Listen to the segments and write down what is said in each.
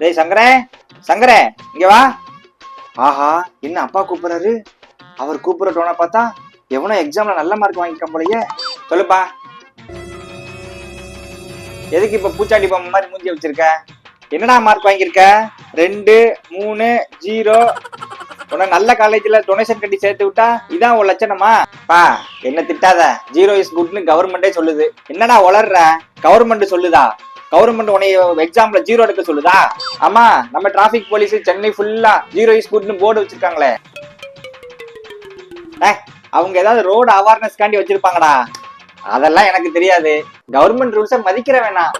டேய் சங்கரே, சங்கரே இங்க வா. ஆஹா, என்ன அப்பா கூப்பிடுறாரு? அவர் கூப்பிடுற டோனை பார்த்தா எவனோ எக்ஸாம்ல நல்ல மார்க் வாங்கிருக்கான் போலயே. சொல்லுப்பா, எதுக்கு இப்ப பூச்சாண்டி பொம்மை மாதிரி மூஞ்சி வச்சிருக்க? என்னடா மார்க் வாங்கியிருக்க? 2, 3, 0. உன்ன நல்ல காலேஜ்ல டொனேஷன் கட்டி சேர்த்து விட்டா இதான் உன் லட்சணமா? பா, என்ன திட்டாத. 0 இஸ் குட்னு கவர்மெண்டே சொல்லுது. என்னடா வளர்ற? கவர்மெண்ட் சொல்லுதா? கவர்மெண்ட் உன்னை எக்ஸாம்ல 0 எடுக்க சொல்லுதா? ஆமா, நம்ம டிராபிக் போலீஸ் சென்னை ஃபுல்லா 0 இஸ் குட்னு போர்டு வச்சிருக்காங்களே. அவங்க ஏதாவது ரோடு அவேர்னஸ் காண்டி வச்சிருப்பாங்கடா. அதெல்லாம் எனக்கு தெரியாது. கவர்மெண்ட் ரூல்ஸை மதிக்கிற வேணாம்.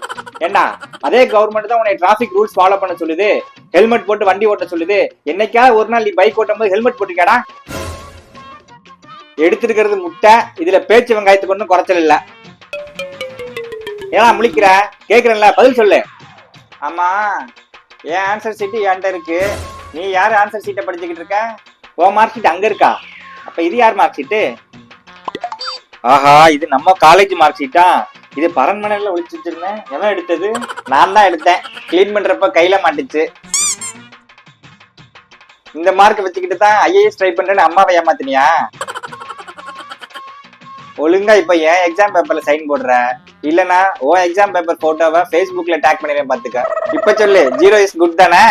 ஏண்டா, அதே கவர்மெண்ட் தான் உன்னை டிராபிக் ரூல்ஸ் ஃபாலோ பண்ண சொல்லுது, ஹெல்மெட் போட்டு வண்டி ஓட்ட சொல்லுது. என்னைக்காவது ஒரு நாள் நீ பைக் ஓட்டும் போது ஹெல்மெட் போட்டுக்கடா? எடுத்திருக்கிறது முட்டை, இதுல பேச்சு வெங்காயத்துக்கு ஒன்றும் குறைச்சல் இல்ல. ஏன்னா முழிக்கிற? கேக்குறேன்ல, பதில் சொல்லு. ஆமா, என் ஆன்சர் ஷீட் என்கிட்ட இருக்கு. நீ யாரு ஆன்சர் ஷீட்டை படிச்சுக்கிட்டு இருக்க? உன் மார்க் ஷீட் அங்க இருக்கா? அப்ப இது யார் மார்க் ஷீட்டு? ஆஹா, இது நம்ம காலேஜ் மார்க் ஷீட்டா? இது பரண்மனையில ஒளிச்சு வச்சிருந்தேன். எவன் எடுத்தது? நான் தான் எடுத்தேன். கிளீன் பண்றப்ப கையில மாட்டுச்சு. இந்த மார்க் வச்சுக்கிட்டு தான் ஐஏஎஸ் ட்ரை பண்றேன்னு அம்மாவை ஏமாத்தினியா? ஒழுங்கா இப்ப என் எக்ஸாம் பேப்பர்ல சைன் போடுற, இல்லனா உன் எக்ஸாம் பேப்பர் போட்டோவை Facebookல டேக் பண்ணிடுறேன் பாத்துக்க. இப்ப சொல்லு, 0 இஸ் குட் தானே?